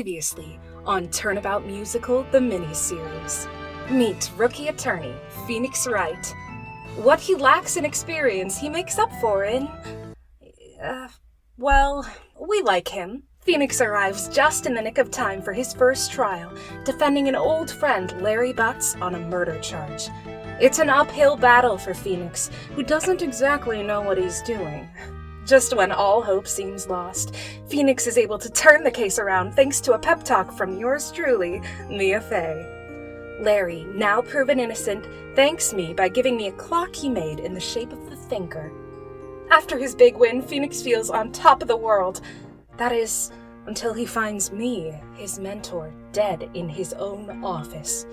Previously on Turnabout Musical, the Miniseries. Meet rookie attorney Phoenix Wright. What he lacks in experience, he makes up for in... we like him. Phoenix arrives just in the nick of time for his first trial, defending an old friend, Larry Butts, on a murder charge. It's an uphill battle for Phoenix, who doesn't exactly know what he's doing. Just when all hope seems lost, Phoenix is able to turn the case around thanks to a pep talk from yours truly, Maya Fey. Larry, now proven innocent, thanks me by giving me a clock he made in the shape of the thinker. After his big win, Phoenix feels on top of the world. That is, until he finds me, his mentor, dead in his own office.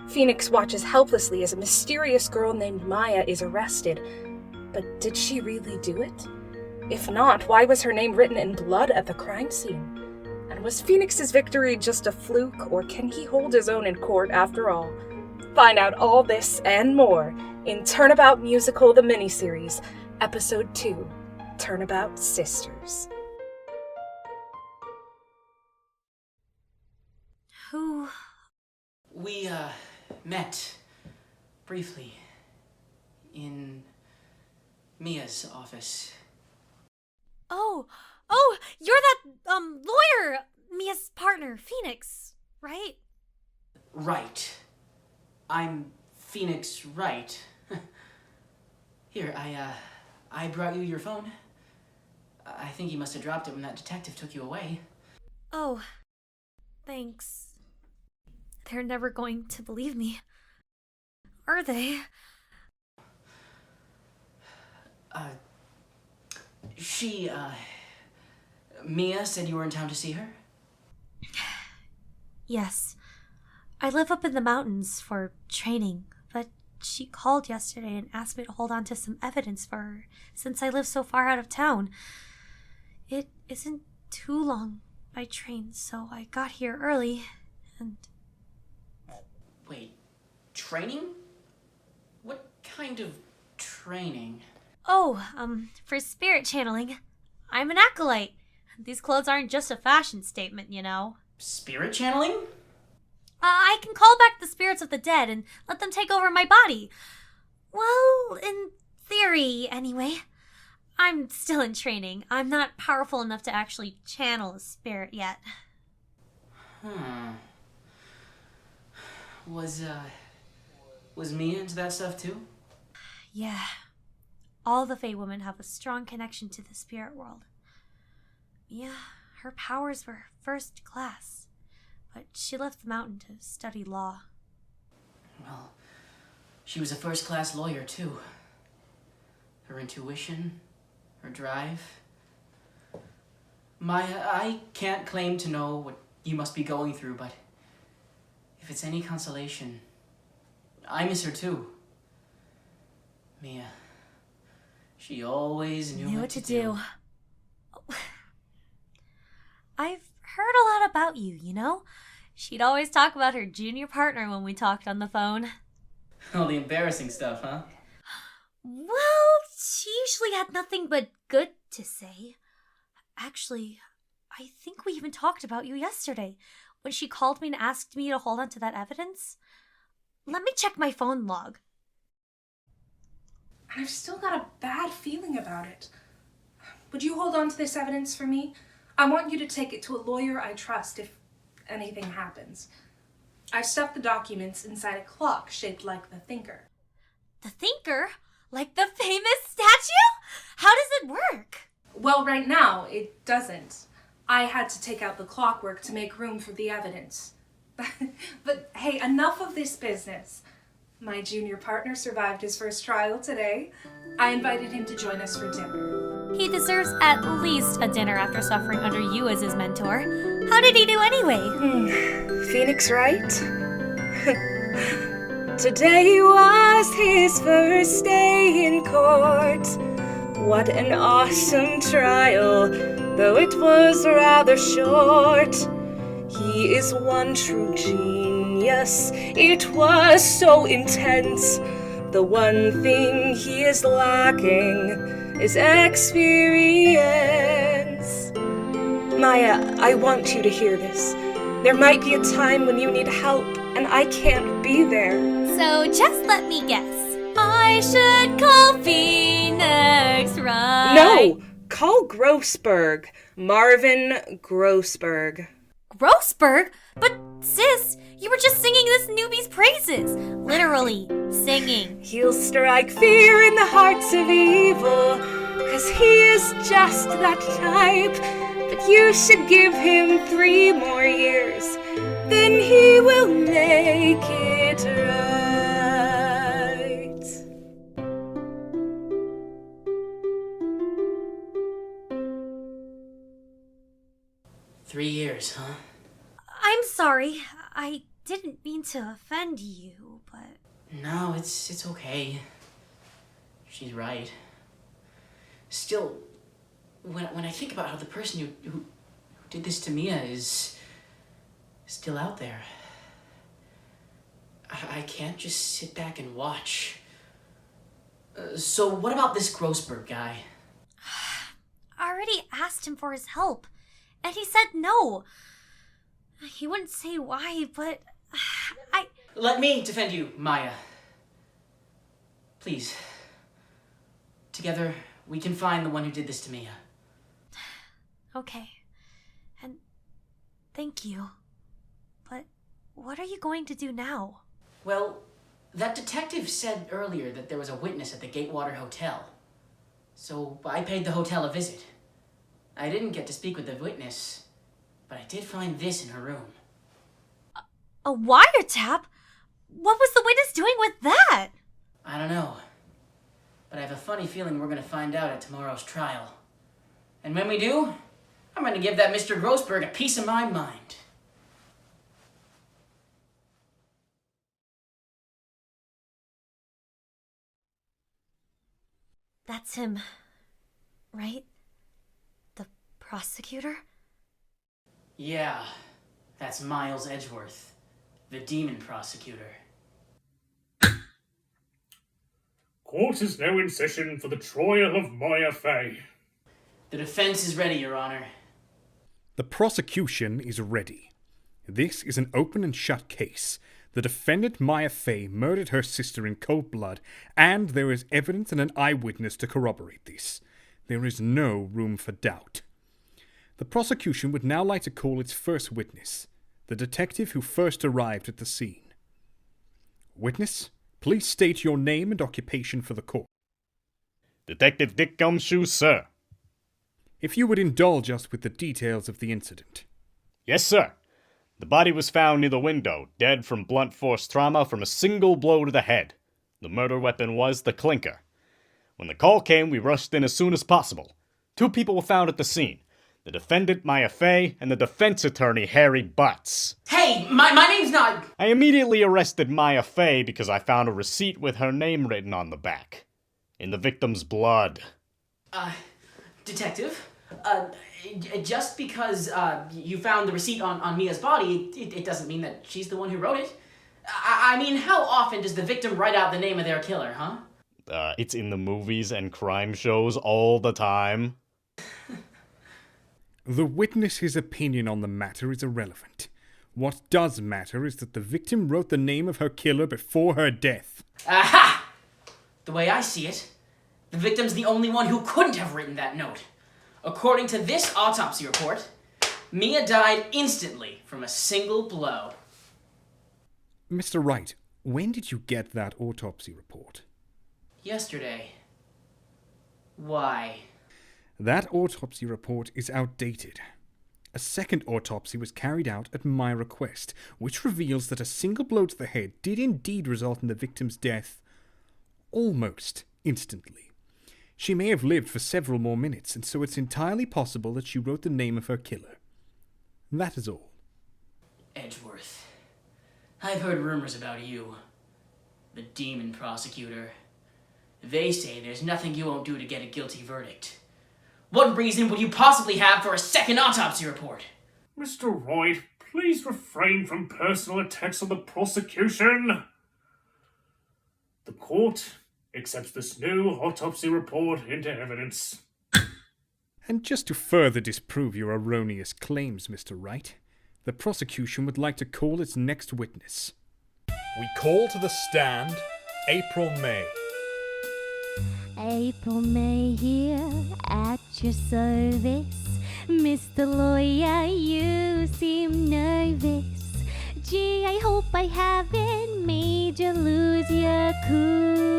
Phoenix watches helplessly as a mysterious girl named Maya is arrested. But did she really do it? If not, why was her name written in blood at the crime scene? And was Phoenix's victory just a fluke, or can he hold his own in court after all? Find out all this and more in Turnabout Musical, the Miniseries, Episode 2, Turnabout Sisters. Who? We, met briefly in Mia's office. Oh, you're that, lawyer, Mia's partner, Phoenix, right? Right. I'm Phoenix Wright. Here, I brought you your phone. I think you must have dropped it when that detective took you away. Oh, thanks. They're never going to believe me. Are they? Mia said you were in town to see her? Yes. I live up in the mountains for training, but she called yesterday and asked me to hold on to some evidence for her, since I live so far out of town. It isn't too long by train, so I got here early, and... Wait, training? What kind of training? Oh, for spirit channeling. I'm an acolyte. These clothes aren't just a fashion statement, you know. Spirit channeling? I can call back the spirits of the dead and let them take over my body. Well, in theory, anyway. I'm still in training. I'm not powerful enough to actually channel a spirit yet. Was Mia into that stuff too? Yeah. All the Fey women have a strong connection to the spirit world. Mia, her powers were first class, but she left the mountain to study law. Well, she was a first-class lawyer too. Her intuition, her drive. Maya, I can't claim to know what you must be going through, but if it's any consolation, I miss her too. Mia, she always knew what to do. I've heard a lot about you, you know? She'd always talk about her junior partner when we talked on the phone. All the embarrassing stuff, huh? Well, she usually had nothing but good to say. Actually, I think we even talked about you yesterday, when she called me and asked me to hold on to that evidence. Let me check my phone log. I've still got a bad feeling about it. Would you hold on to this evidence for me? I want you to take it to a lawyer I trust if anything happens. I've stuffed the documents inside a clock shaped like the thinker. The thinker? Like the famous statue? How does it work? Well, right now, it doesn't. I had to take out the clockwork to make room for the evidence. But hey, enough of this business. My junior partner survived his first trial today. I invited him to join us for dinner. He deserves at least a dinner after suffering under you as his mentor. How did he do anyway? Phoenix Wright? Today was his first day in court. What an awesome trial, though it was rather short. He is one true genius, it was so intense. The one thing he is lacking is experience. Maya, I want you to hear this. There might be a time when you need help, and I can't be there. So just let me guess. I should call Phoenix Wright. No! Call Grossberg. Marvin Grossberg. Grossberg? But sis, you were just singing this newbie's praises. Literally, singing. He'll strike fear in the hearts of evil, 'cause he is just that type. But you should give him 3 more years, then he will make it right. Three years, huh? I'm sorry. I didn't mean to offend you, but... No, it's okay. She's right. Still, when I think about how the person who did this to Mia is still out there, I can't just sit back and watch. So what about this Grossberg guy? I already asked him for his help, and he said no. He wouldn't say why, but Let me defend you, Maya. Please. Together, we can find the one who did this to Mia. Okay. And thank you. But what are you going to do now? Well, that detective said earlier that there was a witness at the Gatewater Hotel. So I paid the hotel a visit. I didn't get to speak with the witness, but I did find this in her room. A wiretap? What was the witness doing with that? I don't know, but I have a funny feeling we're going to find out at tomorrow's trial. And when we do, I'm going to give that Mr. Grossberg a piece of my mind. That's him, right? The prosecutor? Yeah, that's Miles Edgeworth, the demon prosecutor. Court is now in session for the trial of Maya Fey. The defense is ready, Your Honor. The prosecution is ready. This is an open and shut case. The defendant Maya Fey murdered her sister in cold blood, and there is evidence and an eyewitness to corroborate this. There is no room for doubt. The prosecution would now like to call its first witness, the detective who first arrived at the scene. Witness, please state your name and occupation for the court. Detective Dick Gumshoe, sir. If you would indulge us with the details of the incident. Yes, sir. The body was found near the window, dead from blunt force trauma from a single blow to the head. The murder weapon was the clinker. When the call came, we rushed in as soon as possible. 2 people were found at the scene. The defendant, Maya Fey, and the defense attorney, Harry Butts. Hey, my name's not... I immediately arrested Maya Fey because I found a receipt with her name written on the back. In the victim's blood. Detective? Just because you found the receipt on Mia's body, it doesn't mean that she's the one who wrote it. I mean, how often does the victim write out the name of their killer, huh? It's in the movies and crime shows all the time. The witness's opinion on the matter is irrelevant. What does matter is that the victim wrote the name of her killer before her death. Aha! The way I see it, the victim's the only one who couldn't have written that note. According to this autopsy report, Mia died instantly from a single blow. Mr. Wright, when did you get that autopsy report? Yesterday. Why? That autopsy report is outdated. A second autopsy was carried out at my request, which reveals that a single blow to the head did indeed result in the victim's death almost instantly. She may have lived for several more minutes, and so it's entirely possible that she wrote the name of her killer. That is all. Edgeworth. I've heard rumors about you. The demon prosecutor. They say there's nothing you won't do to get a guilty verdict. What reason would you possibly have for a second autopsy report? Mr. Wright, please refrain from personal attacks on the prosecution. The court accepts this new autopsy report into evidence. And just to further disprove your erroneous claims, Mr. Wright, The prosecution would like to call its next witness. We call to the stand April May. April May here at your service. Mr. Lawyer, you seem nervous. Gee, I hope I haven't made you lose your cool.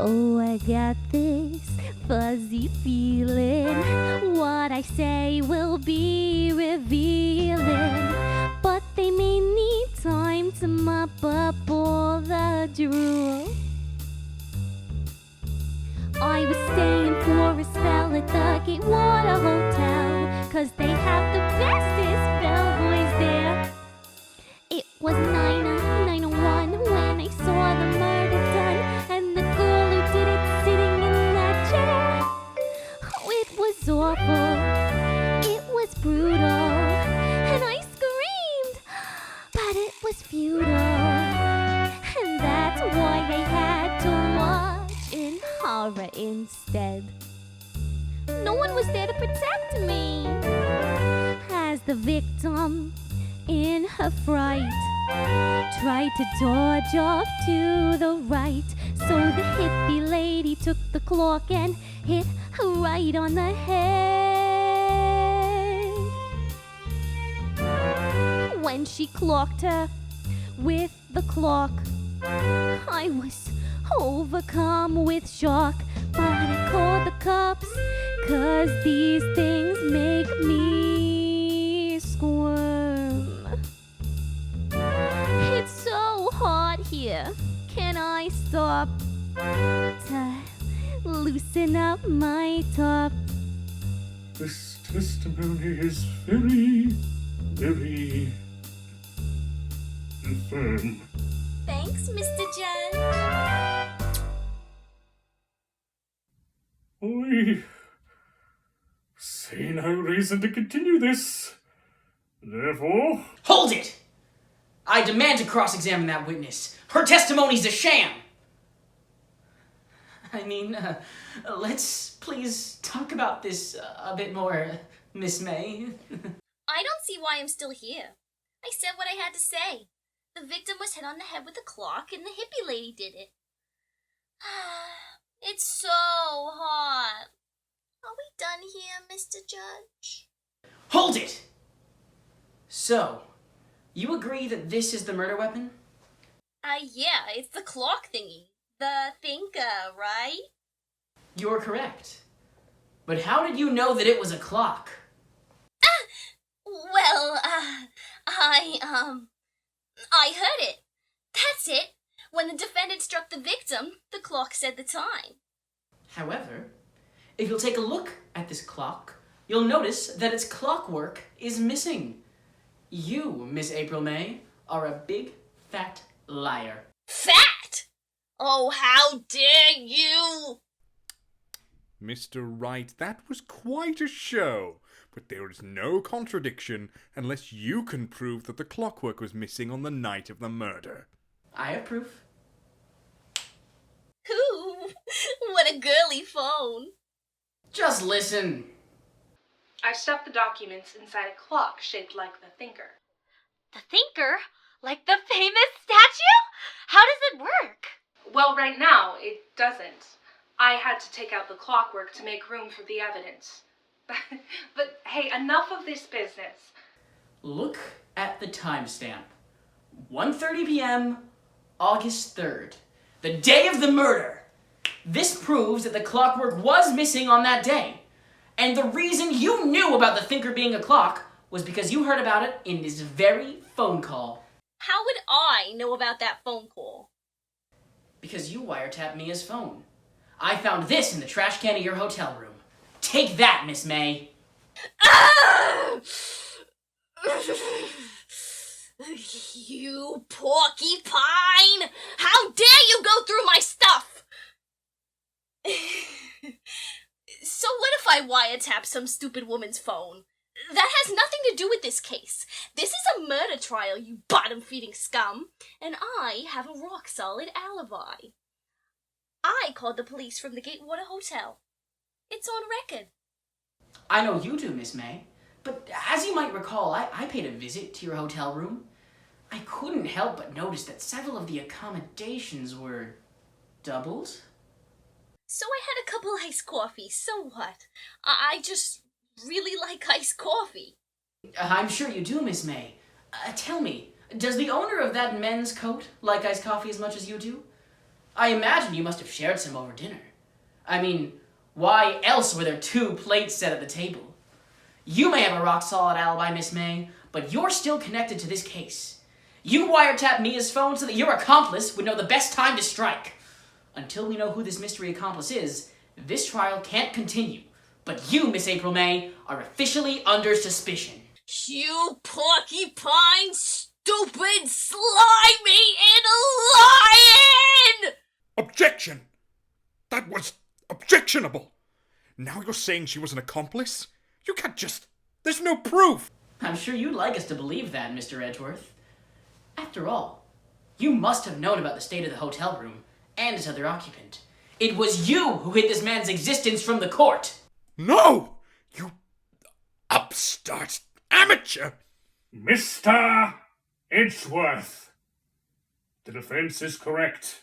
Oh, I got this fuzzy feeling. What I say will be revealing, but they may need time to mop up all the drool. I was staying for a spell at the Gatewater Hotel, 'cause they have the bestest bellboys there. It was 901 when I saw the murder done, and the girl who did it sitting in that chair. Oh, it was awful, it was brutal, and I screamed, but it was futile, and that's why I had to watch in horror instead. No one was there to protect me, as the victim, in her fright, tried to dodge off to the right. So the hippie lady took the clock and hit her right on the head. When she clocked her with the clock, I was overcome with shock, but I called the cops, 'cause these things make me squirm. It's so hot here. Can I stop to loosen up my top? This testimony is very, very infirm. Thanks, Mr. Judge. I see no reason to continue this. Therefore... Hold it! I demand to cross-examine that witness. Her testimony's a sham! I mean, let's please talk about this a bit more, Miss May. I don't see why I'm still here. I said what I had to say. The victim was hit on the head with a clock, and the hippie lady did it. It's so hot. Are we done here, Mr. Judge? Hold it! So, you agree that this is the murder weapon? Yeah, it's the clock thingy. The thinker, right? You're correct. But how did you know that it was a clock? Well, I heard it. That's it. When the defendant struck the victim, the clock said the time. However, if you'll take a look at this clock, you'll notice that its clockwork is missing. You, Miss April May, are a big, fat liar. Fat? Oh, how dare you! Mr. Wright, that was quite a show, but there is no contradiction unless you can prove that the clockwork was missing on the night of the murder. I have proof. Ooh, what a girly phone. Just listen. I stuffed the documents inside a clock shaped like the thinker. The thinker? Like the famous statue? How does it work? Well, right now, it doesn't. I had to take out the clockwork to make room for the evidence. But hey, enough of this business. Look at the timestamp. 1:30 p.m., August 3rd. The day of the murder. This proves that the clockwork was missing on that day. And the reason you knew about the thinker being a clock was because you heard about it in this very phone call. How would I know about that phone call? Because you wiretapped Mia's phone. I found this in the trash can of your hotel room. Take that, Miss May. Ah! You porcupine! How dare you go through my stuff! So what if I wiretap some stupid woman's phone? That has nothing to do with this case. This is a murder trial, you bottom-feeding scum, and I have a rock-solid alibi. I called the police from the Gatewater Hotel. It's on record. I know you do, Miss May. But as you might recall, I paid a visit to your hotel room. I couldn't help but notice that several of the accommodations were doubled. So I had a couple iced coffees, so what? I just really like iced coffee. I'm sure you do, Miss May. Tell me, does the owner of that men's coat like iced coffee as much as you do? I imagine you must have shared some over dinner. I mean, why else were there 2 plates set at the table? You may have a rock-solid alibi, Miss May, but you're still connected to this case. You wiretapped Mia's phone so that your accomplice would know the best time to strike. Until we know who this mystery accomplice is, this trial can't continue. But you, Miss April May, are officially under suspicion. You porcupine, stupid, slimy, and lion! Objection! That was objectionable! Now you're saying she was an accomplice? You can't just... There's no proof! I'm sure you'd like us to believe that, Mr. Edgeworth. After all, you must have known about the state of the hotel room and its other occupant. It was you who hid this man's existence from the court! No! You upstart amateur! Mr. Edgeworth, the defense is correct.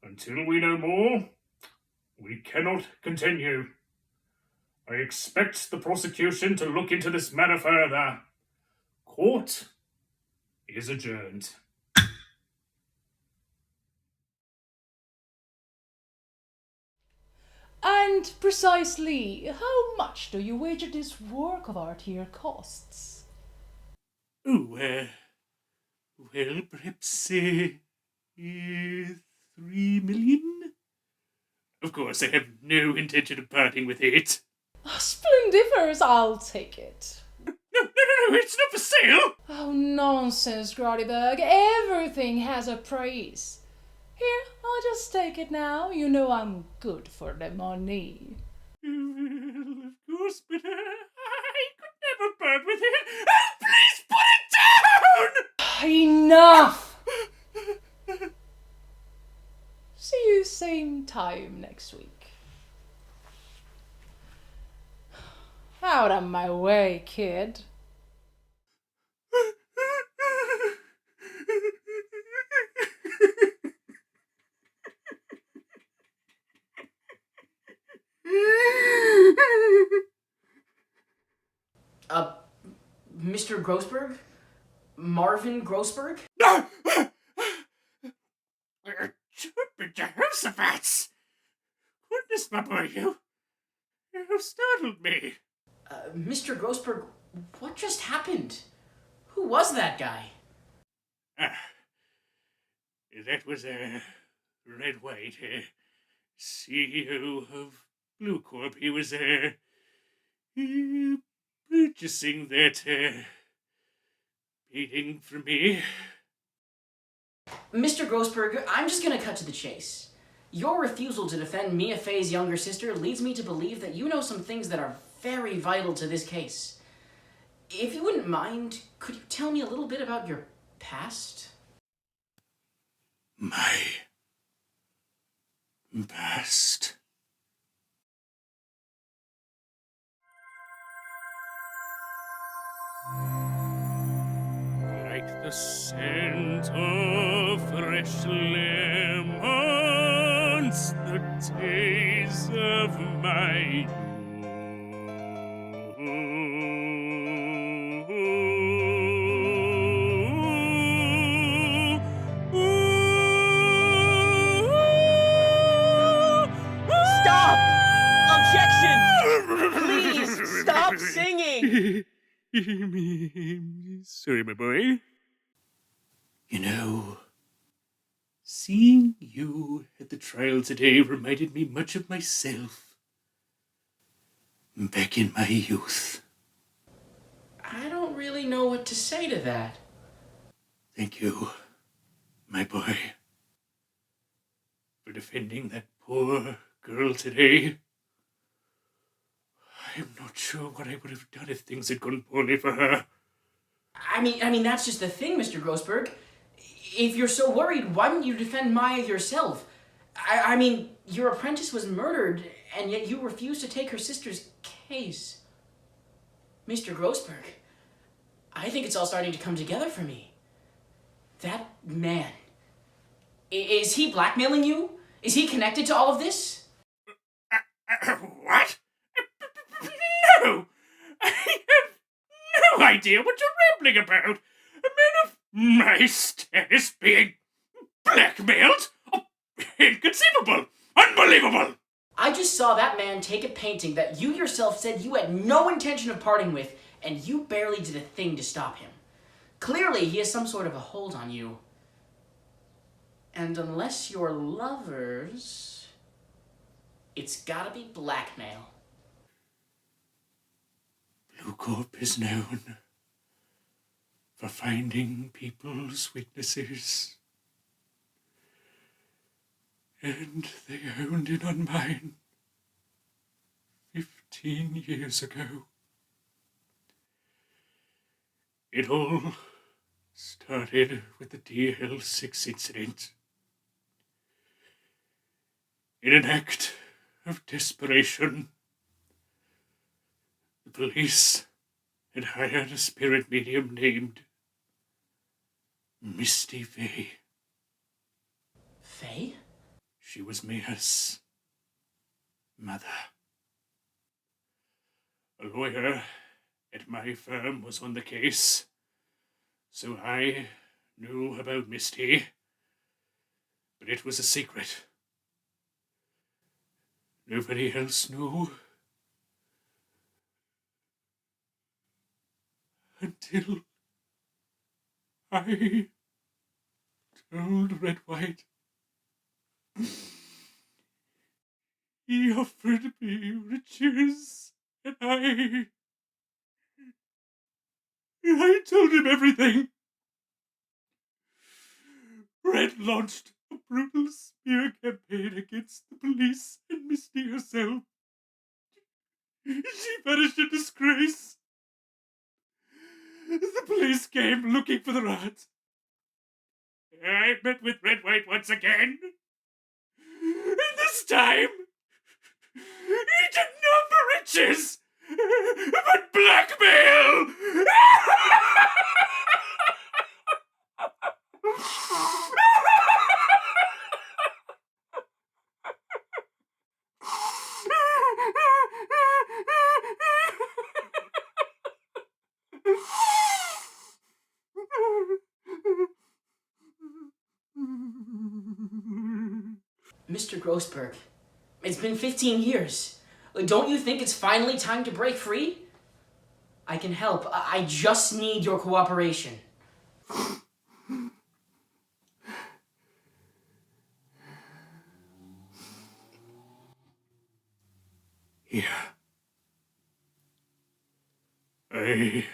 Until we know more, we cannot continue. I expect the prosecution to look into this matter further. Court is adjourned. And precisely how much do you wager this work of art here costs? Oh, well, perhaps, 3 million? Of course, I have no intention of parting with it. Splendifers, I'll take it. No, it's not for sale! Oh, nonsense, Grossberg. Everything has a price. Here, I'll just take it now. You know I'm good for the money. Well, of course, but I could never part with it. Oh, please put it down! Enough! See you same time next week. Out of my way, kid. Mr. Grossberg? Marvin Grossberg? No! Stupid Jehoshaphat! Goodness, my boy, you startled me. Mr. Grossberg, what just happened? Who was that guy? That was Red White, CEO of Blue Corp. He was purchasing that painting from me. Mr. Grossberg, I'm just gonna cut to the chase. Your refusal to defend Maya Fey's younger sister leads me to believe that you know some things that are very vital to this case. If you wouldn't mind, could you tell me a little bit about your past? My past. Like the scent of fresh lemons, the taste of my Stop! Objection! Please, stop singing! Sorry, my boy. You know, seeing you at the trial today reminded me much of myself back in my youth. I don't really know what to say to that. Thank you, my boy, for defending that poor girl today. I'm not sure what I would have done if things had gone poorly for her. I mean, that's just the thing, Mr. Grossberg. If you're so worried, why didn't you defend Maya yourself? I mean, your apprentice was murdered, and yet you refused to take her sister's case. Mr. Grossberg, I think it's all starting to come together for me. That man, is he blackmailing you? Is he connected to all of this? What? No! I have no idea what you're rambling about. A man of my status being blackmailed? Oh, inconceivable! Unbelievable! I just saw that man take a painting that you yourself said you had no intention of parting with, and you barely did a thing to stop him. Clearly, he has some sort of a hold on you. And unless you're lovers, it's gotta be blackmail. Blue Corp is known for finding people's weaknesses. And they honed in on mine 15 years ago. It all started with the DL6 incident. In an act of desperation, the police had hired a spirit medium named Misty Fey. Fey? She was Maya's mother. A lawyer at my firm was on the case, so I knew about Misty, but it was a secret. Nobody else knew until I told Red White. He offered me riches, and I told him everything. Red launched a brutal smear campaign against the police and Misty herself. She vanished in disgrace. The police came looking for the rat. I met with Red White once again. And this time, he did not for riches, but blackmail! Mr. Grossberg, it's been 15 years. Don't you think it's finally time to break free? I can help. I just need your cooperation. Here. I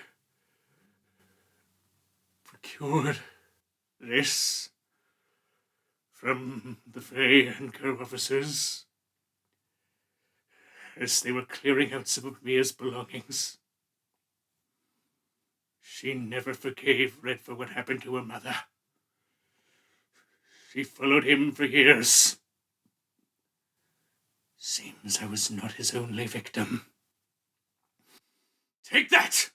procured this from the Fey and co-officers as they were clearing out some of Mia's belongings. She never forgave Red for what happened to her mother. She followed him for years. Seems I was not his only victim. Take that!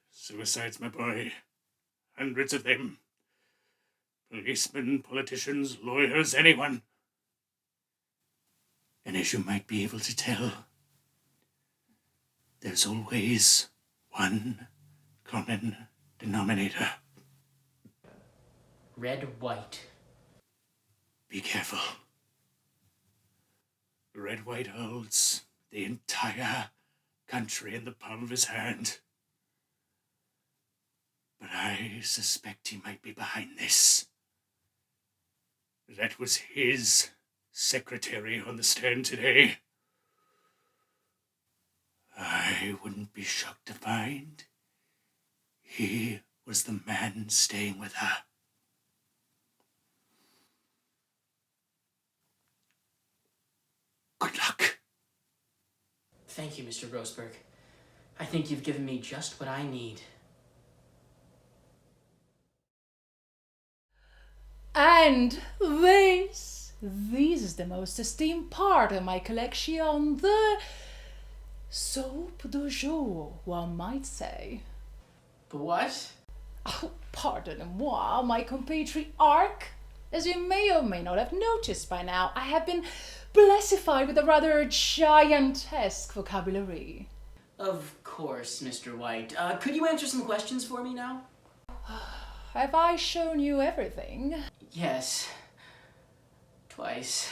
Suicides, my boy. Hundreds of them. Policemen, politicians, lawyers, anyone. And as you might be able to tell, there's always one common denominator. Red White. Be careful. Red White holds the entire country in the palm of his hand. But I suspect he might be behind this. That was his secretary on the stand today. I wouldn't be shocked to find he was the man staying with her. Good luck. Thank you, Mr. Grossberg. I think you've given me just what I need. And this This is the most esteemed part of my collection, the soap du jour, one might say. The what? Oh, pardonnez-moi, my compatriarch. As you may or may not have noticed by now, I have been blessified with a rather giantesque vocabulary. Of course, Mr. White. Could you answer some questions for me now? Have I shown you everything? Yes. Twice.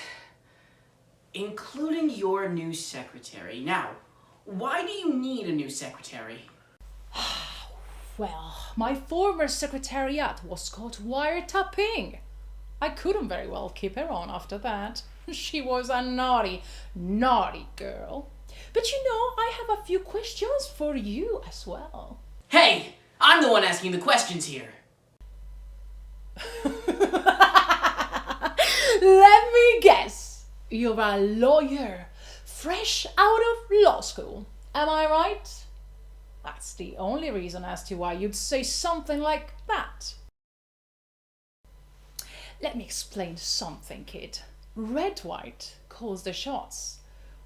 Including your new secretary. Now, why do you need a new secretary? Well, my former secretariat was caught wiretapping. I couldn't very well keep her on after that. She was a naughty, naughty girl. But you know, I have a few questions for you as well. Hey! I'm the one asking the questions here. Let me guess. You're a lawyer, fresh out of law school. Am I right? That's the only reason as to why you'd say something like that. Let me explain something, kid. Red-White calls the shots.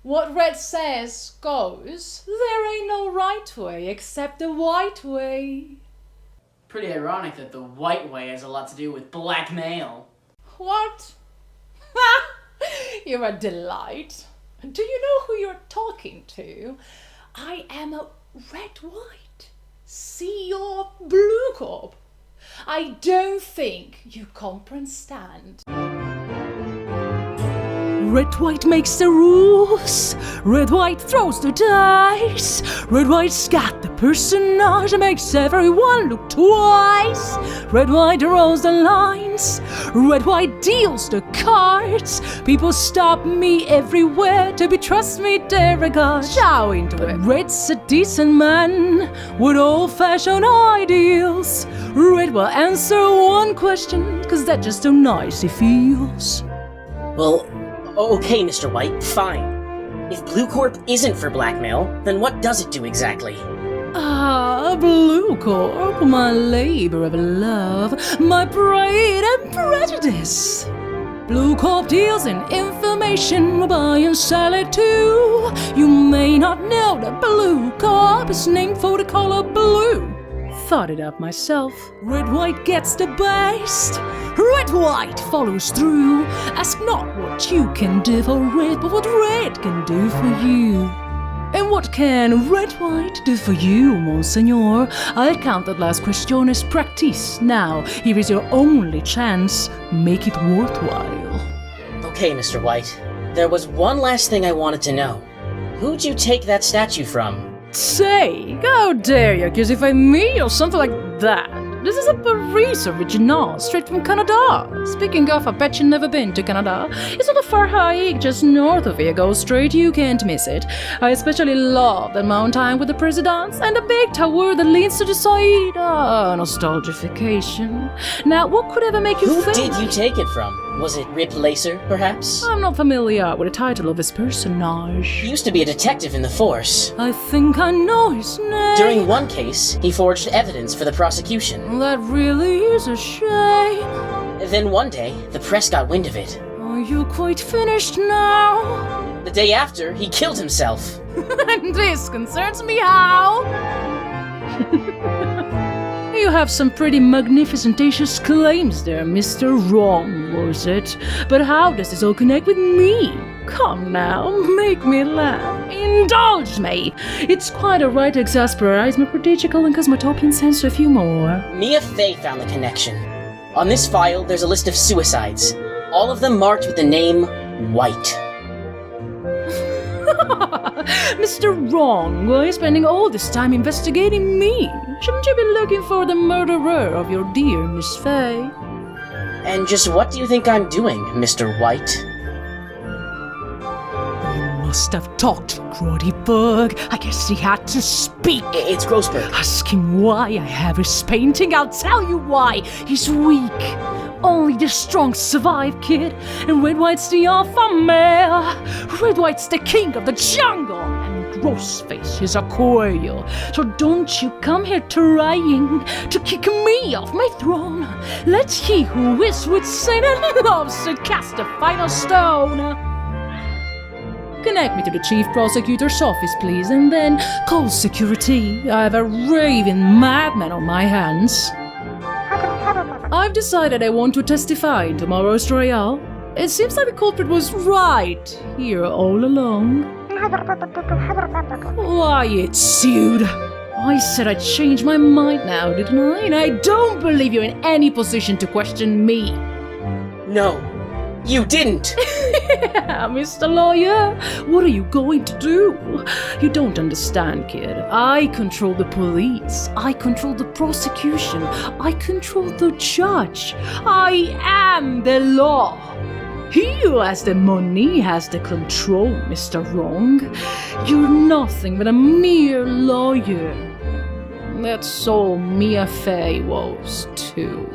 What Red says goes. There ain't no right way except the white way. Pretty ironic that the white way has a lot to do with blackmail. What? You're a delight. Do you know who you're talking to? I am a Red-White, CEO of Blue Corp. I don't think you comprehend. Red-White makes the rules, Red-White throws the dice, Red-White's got the personage that makes everyone look twice. Red-White rolls the lines, Red-White deals the cards. People stop me everywhere to be trust me their regards. Shout into it. Red's a decent man with old-fashioned ideals. Red will answer one question, cause that's just how nice he feels. Well, okay, Mr. White, fine. If Blue Corp isn't for blackmail, then what does it do exactly? Ah, Blue Corp, my labor of love, my pride and prejudice. Blue Corp deals in information, we'll buy and sell it too. You may not know that Blue Corp is named for the color blue. Thought it up myself. Red-White gets the best. Red-White follows through. Ask not what you can do for Red, but what Red can do for you. And what can Red-White do for you, Monseigneur? I count that last question as practice. Now, here is your only chance. Make it worthwhile. Okay, Mr. White. There was one last thing I wanted to know. Who'd you take that statue from? Say, how dare you accusify me or something like that? This is a Paris original, straight from Canada. Speaking of, I bet you've never been to Canada. It's not a far hike, just north of here. Go straight, you can't miss it. I especially love that mountain with the presidents and the big tower that leads to the side. Nostalgification. Now, what could ever make you think? Who did you take it from? Was it Rip Lacer, perhaps? I'm not familiar with the title of his personage. He used to be a detective in the force. I think I know his name. During one case, he forged evidence for the prosecution. That really is a shame. Then one day, the press got wind of it. Are you quite finished now? The day after, he killed himself. And this concerns me how? You have some pretty magnificentatious claims there, Mr. Wrong, was it? But how does this all connect with me? Come now, make me laugh. Indulge me. It's quite a right to exasperate my prodigical and cosmotopian sense of humor. Maya Fey found the connection. On this file, there's a list of suicides. All of them marked with the name White. Mr. Wrong, why are you spending all this time investigating me? Shouldn't you be looking for the murderer of your dear Miss Fey? And just what do you think I'm doing, Mr. White? You must have talked to Grossberg. I guess he had to speak. It's Grossberg. Ask him why I have his painting. I'll tell you why. He's weak. Only the strong survive, kid. And Red-White's the alpha male. Red-White's the king of the jungle. And Grossface is a quail, so don't you come here trying to kick me off my throne. Let he who is with sin and loves to cast the final stone. Connect me to the Chief Prosecutor's office, please, and then call security. I have a raving madman on my hands. I've decided I want to testify in tomorrow's trial. It seems like the culprit was right here all along. Why, it's sued. I said I'd change my mind now, didn't I? And I don't believe you're in any position to question me. No, you didn't! Mr. Lawyer, what are you going to do? You don't understand, kid. I control the police. I control the prosecution. I control the judge. I am the law. He who has the money has the control, Mr. Wrong. You're nothing but a mere lawyer. That's all Maya Fey was, too.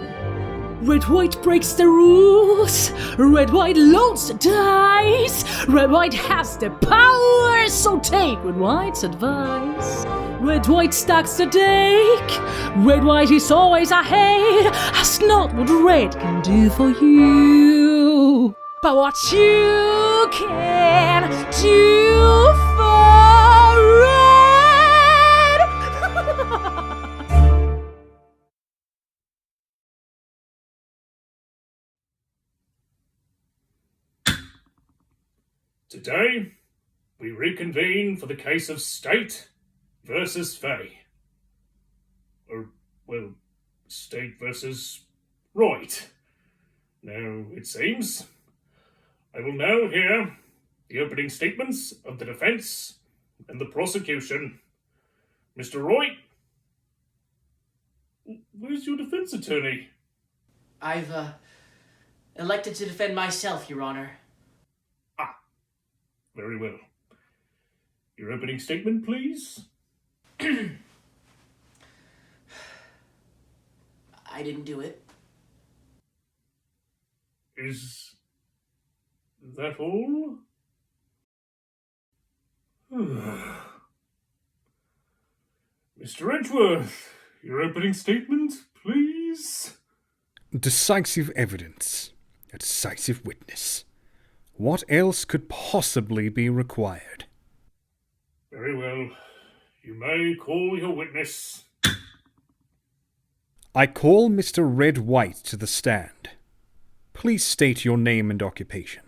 Red-White breaks the rules. Red-White loads the dice. Red-White has the power, so take Red-White's advice. Red-White stacks the deck. Red-White is always ahead. That's not what Red can do for you, but what you can do for Red. Today, we reconvene for the case of State versus Fey. State versus Wright. Now, it seems, I will now hear the opening statements of the defense and the prosecution. Mr. Wright, where's your defense attorney? I've, elected to defend myself, Your Honor. Very well. Your opening statement, please. I didn't do it. Is that all? Mr. Edgeworth, your opening statement, please. Decisive evidence. A decisive witness. What else could possibly be required? Very well. You may call your witness. I call Mr. Red White to the stand. Please state your name and occupation.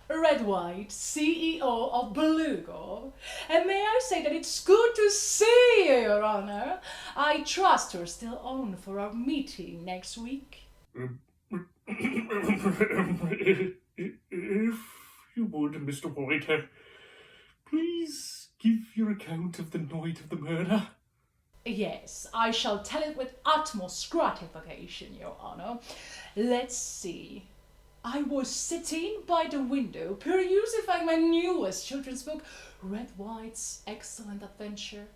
Red White, CEO of Blugor. And may I say that it's good to see you, Your Honor. I trust you're still on for our meeting next week. If you would, Mr. White, please give your account of the night of the murder. Yes, I shall tell it with utmost gratification, Your Honor. Let's see. I was sitting by the window, perusing my newest children's book, Red White's Excellent Adventure,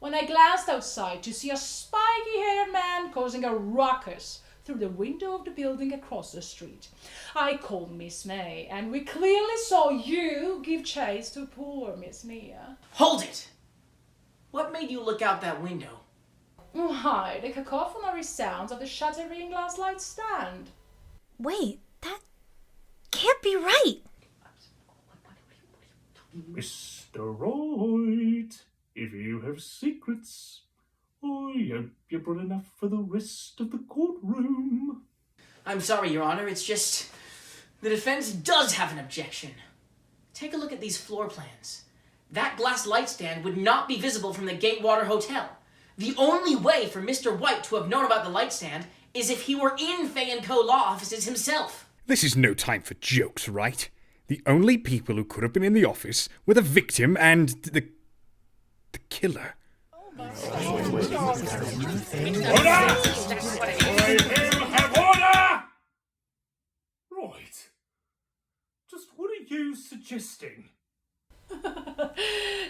when I glanced outside to see a spiky-haired man causing a ruckus through the window of the building across the street. I called Miss May, and we clearly saw you give chase to poor Miss Mia. Hold it! What made you look out that window? Why, the cacophonary sounds of the shattering glass light stand. Wait, that can't be right. Mr. Wright, if you have secrets, I hope you brought enough for the rest of the courtroom. I'm sorry, Your Honor, it's just... the defense does have an objection. Take a look at these floor plans. That glass light stand would not be visible from the Gatewater Hotel. The only way for Mr. White to have known about the light stand is if he were in Fey & Co. law offices himself. This is no time for jokes, right? The only people who could have been in the office were the victim and the killer. Order! I will have order! Right. Just what are you suggesting?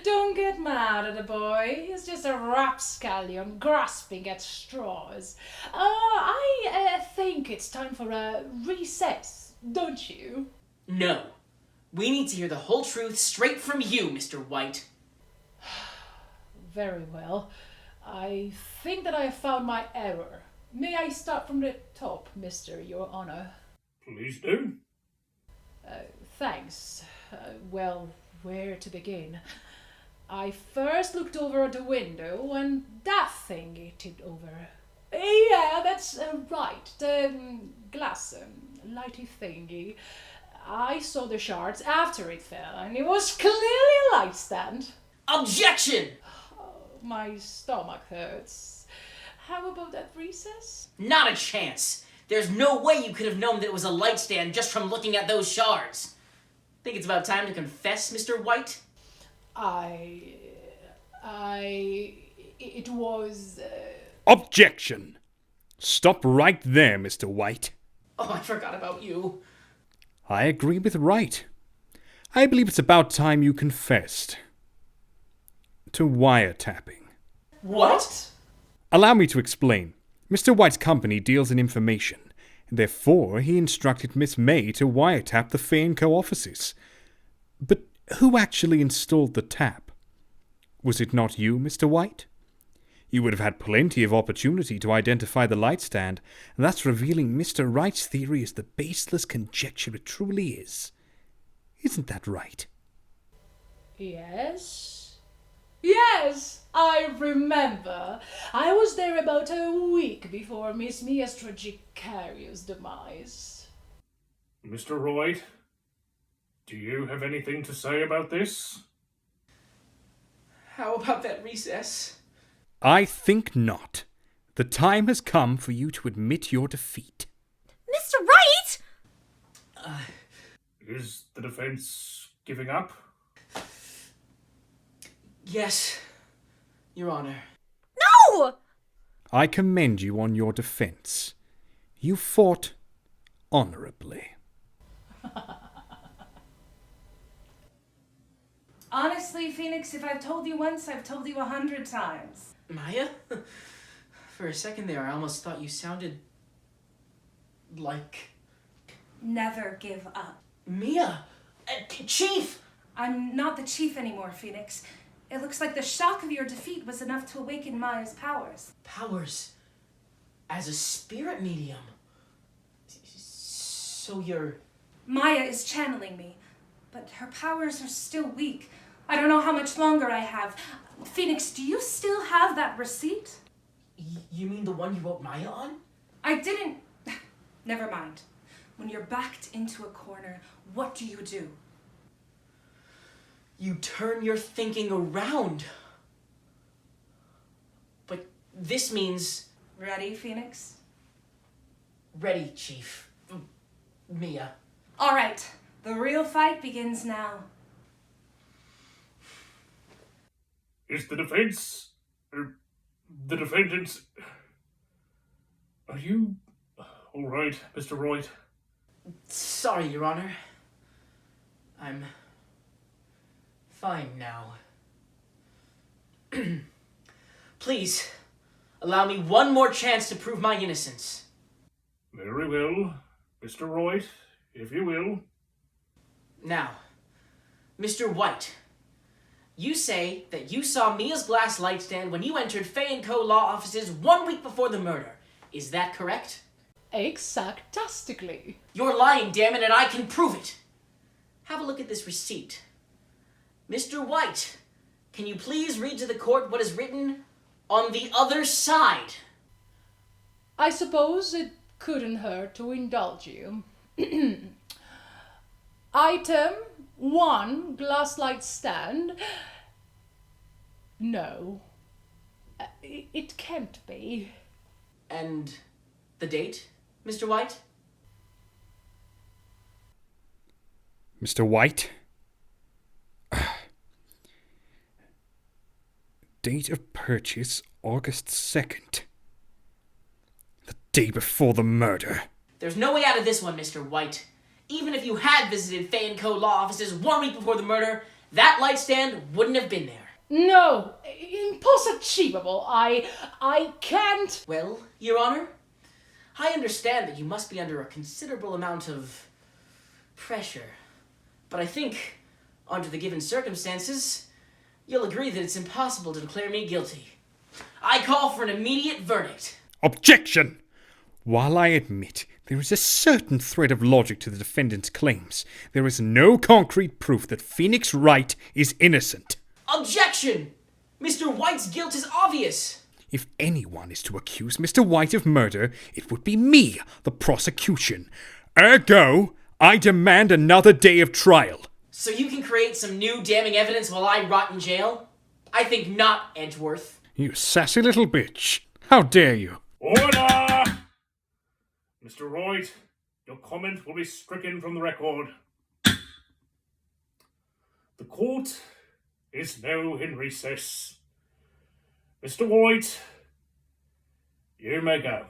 Don't get mad at the boy. He's just a rapscallion grasping at straws. I think it's time for a recess, don't you? No. We need to hear the whole truth straight from you, Mr. White. very well. I think that I have found my error. May I start from the top, Mr. Your Honor? Please do. Thanks. Well, where to begin? I first looked over at the window and that thingy tipped over. Yeah, that's right. The glass lighty thingy. I saw the shards after it fell, and it was clearly a light stand. Objection! Oh, my stomach hurts. How about that recess? Not a chance. There's no way you could have known that it was a light stand just from looking at those shards. Think it's about time to confess, Mr. White? It was... Objection! Stop right there, Mr. White. Oh, I forgot about you. I agree with Wright. I believe it's about time you confessed to wiretapping. What? Allow me to explain. Mr. White's company deals in information. Therefore, he instructed Miss May to wiretap the Fey & Co. offices. But who actually installed the tap? Was it not you, Mr. White? You would have had plenty of opportunity to identify the light stand, thus revealing Mr. Wright's theory as the baseless conjecture it truly is. Isn't that right? Yes? Yes, I remember. I was there about a week before Miss Mia's tragicarious demise. Mr. Wright, do you have anything to say about this? How about that recess? I think not. The time has come for you to admit your defeat. Mr. Wright! Is the defense giving up? Yes, Your Honor. No! I commend you on your defense. You fought honorably. Honestly, Phoenix, if I've told you once, I've told you 100 times. Maya? For a second there, I almost thought you sounded like... Never give up. Mia! Chief! I'm not the chief anymore, Phoenix. It looks like the shock of your defeat was enough to awaken Maya's powers. Powers? As a spirit medium? So you're... Maya is channeling me, but her powers are still weak. I don't know how much longer I have. Phoenix, do you still have that receipt? You mean the one you wrote Maya on? I didn't... Never mind. When you're backed into a corner, what do? You turn your thinking around. But this means... Ready, Phoenix? Ready, Chief. Mia. All right. The real fight begins now. Is the defense... the defendant... Are you... all right, Mr. Wright? Sorry, Your Honor. I'm... fine now. Please, allow me one more chance to prove my innocence. Very well, Mr. Wright, if you will. Now, Mr. White, you say that you saw Mia's glass light stand when you entered Fey & Co. law offices 1 week before the murder. Is that correct? Exactastically. You're lying, damn it, and I can prove it. Have a look at this receipt. Mr. White, can you please read to the court what is written on the other side? I suppose it couldn't hurt to indulge you. Item 1, glass light stand. No. It can't be. And the date, Mr. White? Mr. White? Date of purchase, August 2nd. The day before the murder. There's no way out of this one, Mr. White. Even if you had visited Fey & Co. law offices 1 week before the murder, that light stand wouldn't have been there. No, impossible. I can't. Well, Your Honor, I understand that you must be under a considerable amount of pressure. But I think, under the given circumstances, you'll agree that it's impossible to declare me guilty. I call for an immediate verdict. Objection! While I admit there is a certain thread of logic to the defendant's claims, there is no concrete proof that Phoenix Wright is innocent. Objection! Mr. White's guilt is obvious. If anyone is to accuse Mr. White of murder, it would be me, the prosecution. Ergo, I demand another day of trial. So you can create some new damning evidence while I rot in jail? I think not, Edgeworth. You sassy little bitch. How dare you? Order! Mr. Wright, your comment will be stricken from the record. The court is now in recess. Mr. White, you may go.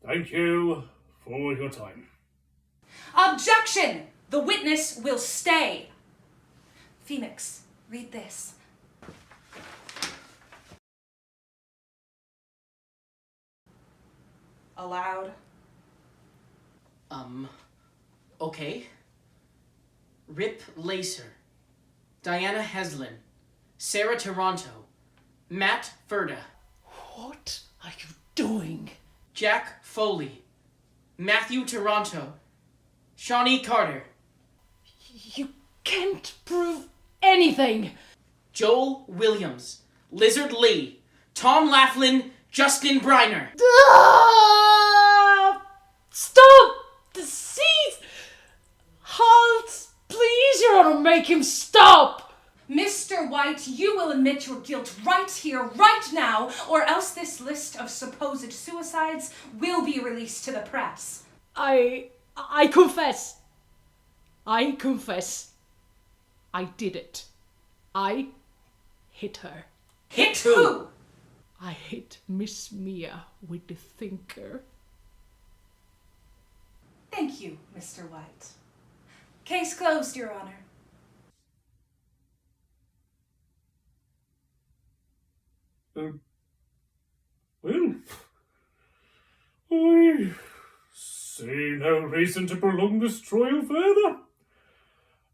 Thank you for your time. Objection! The witness will stay. Phoenix, read this. Aloud. Okay. Rip Lacer, Diana Heslin, Sarah Toronto, Matt Ferda. What are you doing? Jack Foley, Matthew Toronto, Shawnee Carter. You can't prove anything. Joel Williams, Lizard Lee, Tom Laughlin, Justin Briner. Stop! Cease! Halt! Please, Your Honor, make him stop! Mr. White, you will admit your guilt right here, right now, or else this list of supposed suicides will be released to the press. I confess. I confess. I did it. I hit her. Hit who? I hit Miss Mia with the thinker. Thank you, Mr. White. Case closed, Your Honor. Well, I see no reason to prolong this trial further.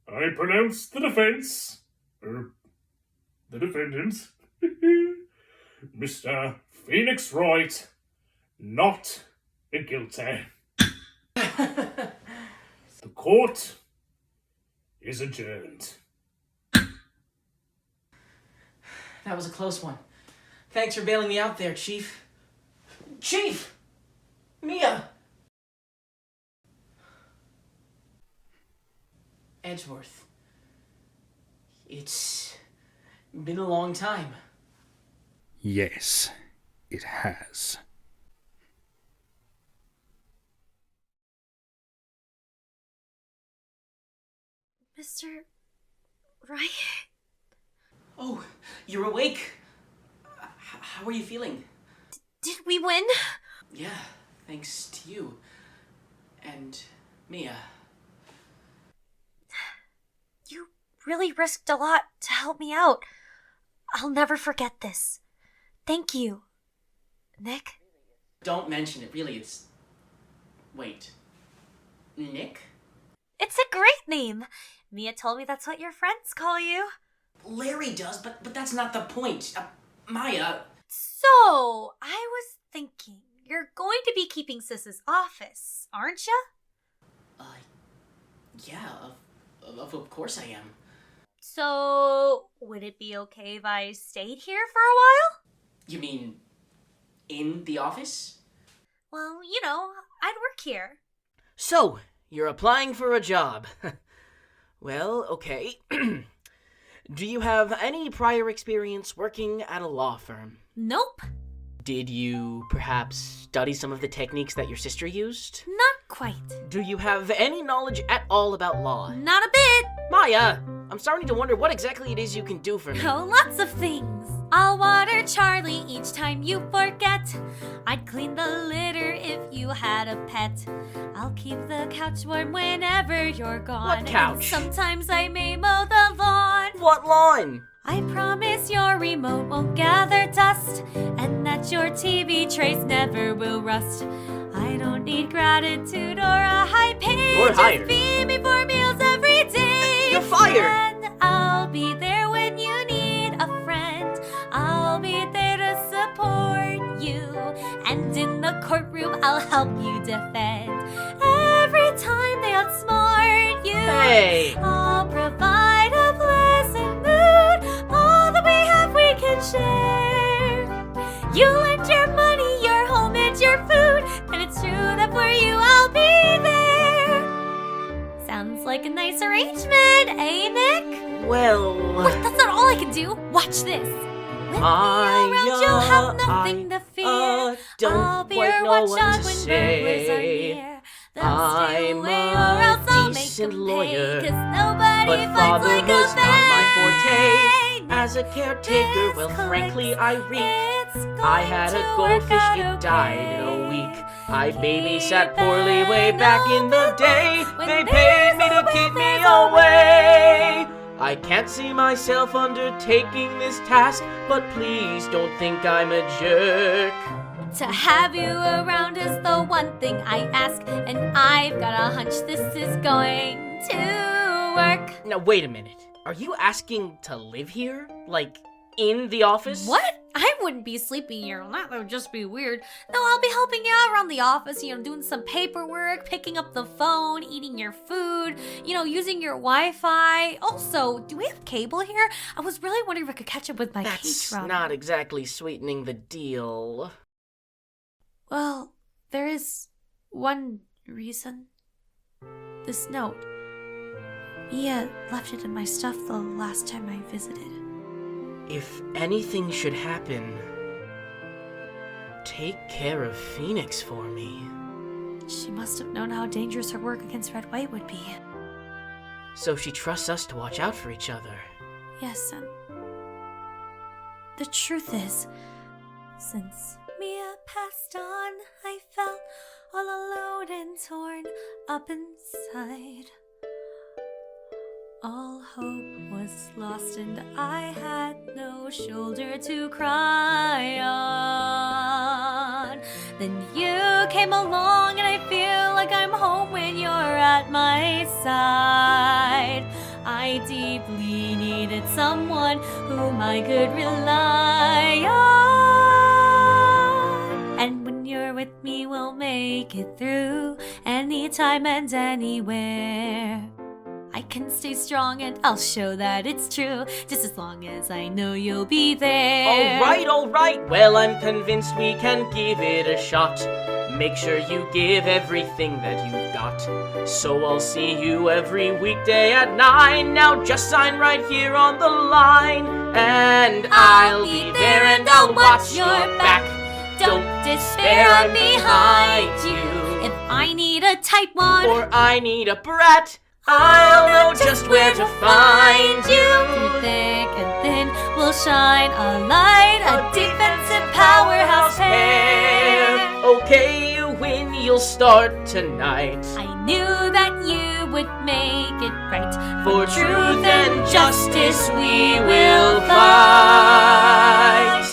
I pronounce the defense, the defendant, Mr. Phoenix Wright, not guilty. The court is adjourned. That was a close one. Thanks for bailing me out there, Chief. Chief! Mia! Edgeworth. It's been a long time. Yes, it has. Mr. Wright? Oh, you're awake. How are you feeling? Did we win? Yeah, thanks to you. And Mia. You really risked a lot to help me out. I'll never forget this. Thank you. Nick? Don't mention it, really, it's... Wait. Nick? It's a great name. Mia told me that's what your friends call you. Larry does, but that's not the point. Maya... So, I was thinking, you're going to be keeping Sis's office, aren't you? Yeah, of course I am. So, would it be okay if I stayed here for a while? You mean, in the office? Well, you know, I'd work here. So, you're applying for a job. Well, okay. Do you have any prior experience working at a law firm? Nope. Did you perhaps study some of the techniques that your sister used? Not quite. Do you have any knowledge at all about law? Not a bit. Maya, I'm starting to wonder what exactly it is you can do for me. Oh, lots of things. I'll water Charlie each time you forget. I'd clean the litter if you had a pet. I'll keep the couch warm whenever you're gone. What couch? And sometimes I may mow the lawn. What lawn? I promise your remote won't gather dust, and that your TV trays never will rust. I don't need gratitude or a high pay. You're hired. Just feed me 4 meals every day. You're fired. And I'll be there when you need courtroom, I'll help you defend. Every time they outsmart you, Hey! I'll provide a pleasant mood. All that we have we can share. You lend your money, your home, and your food, and it's true that for you I'll be there. Sounds like a nice arrangement, eh, Nick? Well... Wait, that's not all I can do. Watch this. With me around, you'll have nothing to fear. I'll be your watchdog when burglars are near. They'll stay I'm away or else I'll make decent them lawyer, pay, 'cause nobody but fights like a fatherhood's not my forte. bang. As a caretaker, well, frankly, I reek. I had a goldfish, it died in a week. I babysat poorly way back in the day. They paid me to keep me away. I can't see myself undertaking this task, but please don't think I'm a jerk. To have you around is the one thing I ask, and I've got a hunch this is going to work. Now, wait a minute. Are you asking to live here? Like, in the office? What? I wouldn't be sleeping here. That would just be weird. No, I'll be helping you out around the office, doing some paperwork, picking up the phone, eating your food, using your Wi-Fi. Also, do we have cable here? I was really wondering if I could catch up with my That's Castro. not exactly sweetening the deal. Well, there is one reason. This note. Mia left it in my stuff the last time I visited. If anything should happen, take care of Phoenix for me. She must have known how dangerous her work against Red White would be. So she trusts us to watch out for each other. Yes, and the truth is, since Mia passed on, I felt all alone and torn up inside. All hope was lost and I had no shoulder to cry on. Then you came along and I feel like I'm home when you're at my side. I deeply needed someone whom I could rely on. And when you're with me, we'll make it through anytime and anywhere. I can stay strong and I'll show that it's true, just as long as I know you'll be there. All right. Well, I'm convinced we can give it a shot. Make sure you give everything that you've got. So I'll see you every weekday at 9. Now just sign right here on the line. And I'll be there and I'll watch your back. Don't despair, I'm behind you. If I need a tight one, or I need a brat, I'll know just where to find you. Through thick and thin, we'll shine a light, a defensive powerhouse pair. Okay, you win, you'll start tonight. I knew that you would make it right. For truth and justice we will fight.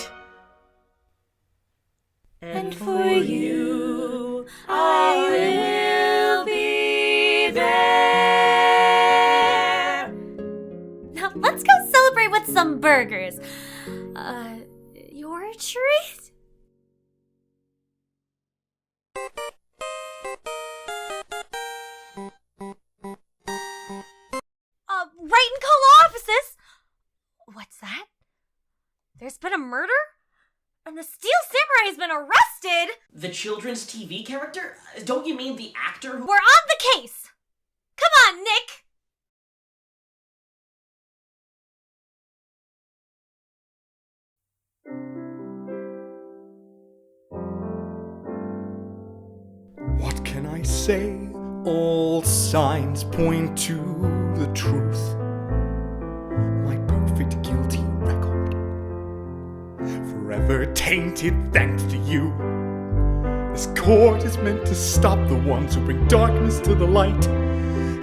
And for you, I will be there. Now let's go celebrate with some burgers. Your treat? Right in Colo offices? What's that? There's been a murder? And the Steel Samurai has been arrested? The children's TV character? Don't you mean the actor who... We're on the case! Come on, Nick! What can I say? All signs point to the truth. My perfect guilty record, forever tainted thanks to you. This court is meant to stop the ones who bring darkness to the light.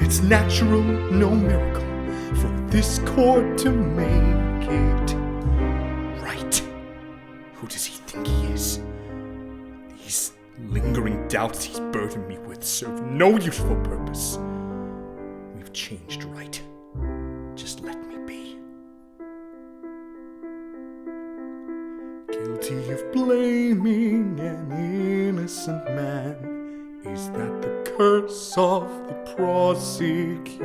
It's natural, no miracle, for this court to make it right. Who does he think he is? These lingering doubts he's burdened me with serve no useful purpose. We've changed right. Just let me be. guilty of blaming an innocent man? Is that the curse of the prosecutor?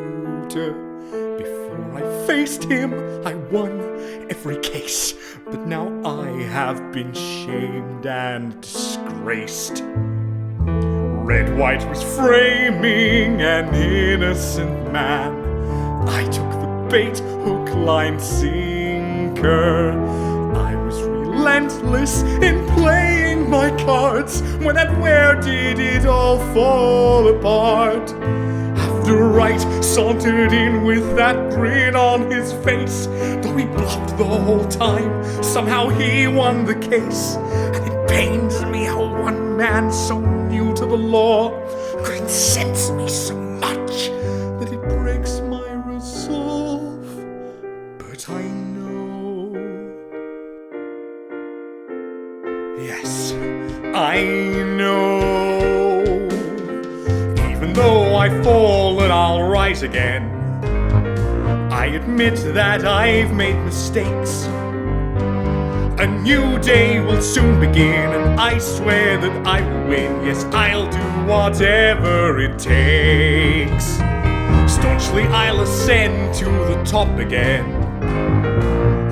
Before I faced him, I won every case, but now I have been shamed and disgraced. Red White was framing an innocent man. I took the bait, hook, line, sinker. I was relentless in playing my cards. When and where did it all fall apart? After Wright sauntered in with that grin on his face, though he bluffed the whole time, somehow he won the case. And it pains me how one man so new to the law could incense me so much that it breaks my resolve. But I know, yes, I know. Even though I fall and I'll rise again, I admit that I've made mistakes. A new day will soon begin, and I swear that I will win. Yes, I'll do whatever it takes. Staunchly I'll ascend to the top again.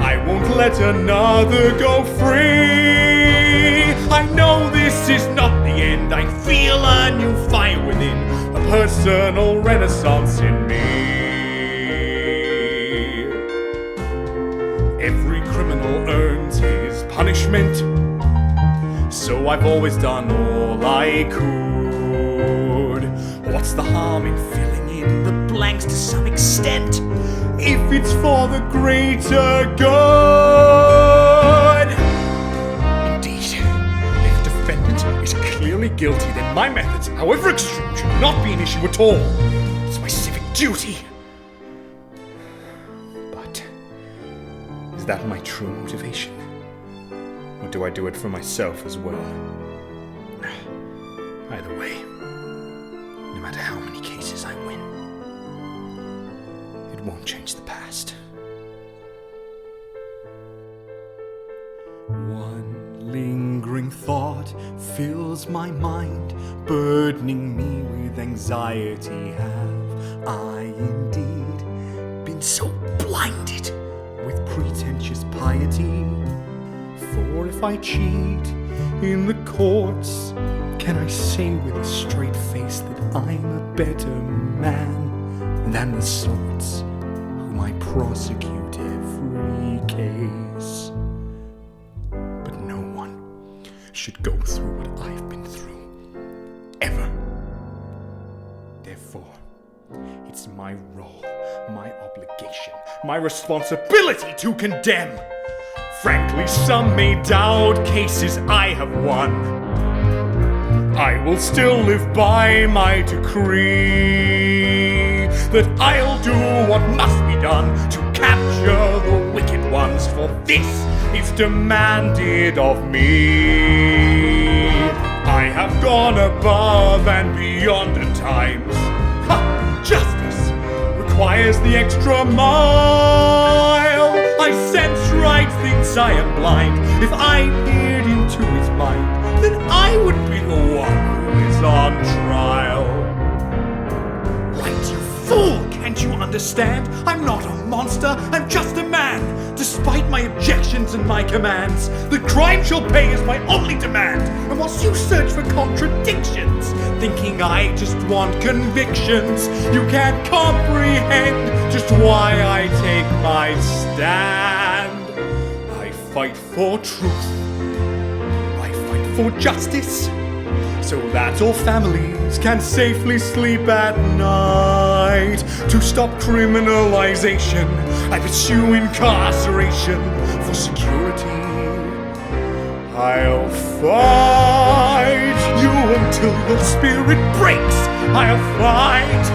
I won't let another go free. I know this is not the end. I feel a new fire within, a personal renaissance in me. Every criminal earns his punishment, so I've always done all I could. What's the harm in filling in the blanks to some extent, if it's for the greater good? Indeed, if a defendant is clearly guilty, then my methods, however extreme, should not be an issue at all. It's my civic duty. Is that my true motivation? Or do I do it for myself as well? Either way, no matter how many cases I win, it won't change the past. One lingering thought fills my mind, burdening me with anxiety. Have I indeed been so blinded with pretentious piety? For if I cheat in the courts, can I say with a straight face that I'm a better man than the sorts whom I prosecute every case? But no one should go through what I've been through, ever. Therefore, it's my role, my obligation, my responsibility to condemn. Frankly, some may doubt cases I have won. I will still live by my decree that I'll do what must be done to capture the wicked ones, for this is demanded of me. I have gone above and beyond at times. Justice requires the extra mile. I sense Wright thinks I am blind. If I peered into his mind, then I would be the one who is on trial. Right, you fool! Can't you understand? I'm not a monster, I'm just a man. Despite my objections and my commands, the crime shall pay is my only demand. And whilst you search for contradictions, thinking I just want convictions, you can't comprehend just why I take my stand. I fight for truth, I fight for justice, so that all families can safely sleep at night. To stop criminalization, I pursue incarceration for security. I'll fight you until your spirit breaks. I'll fight,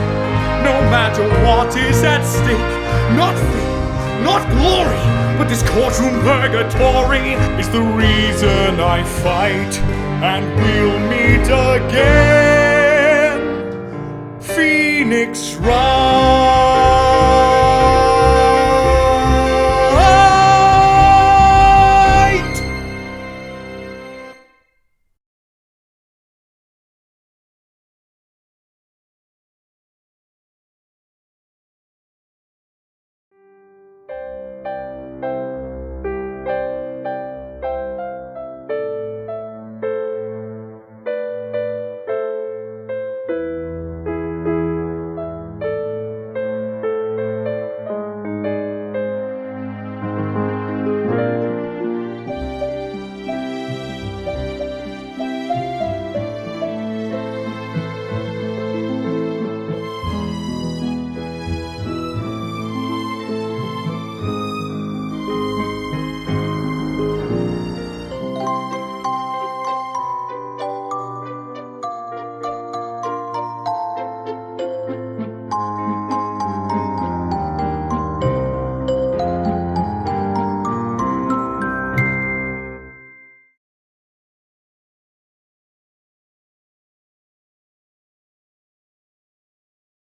no matter what is at stake. Not fame, not glory, but this courtroom purgatory is the reason I fight. And we'll meet again, Phoenix Wright.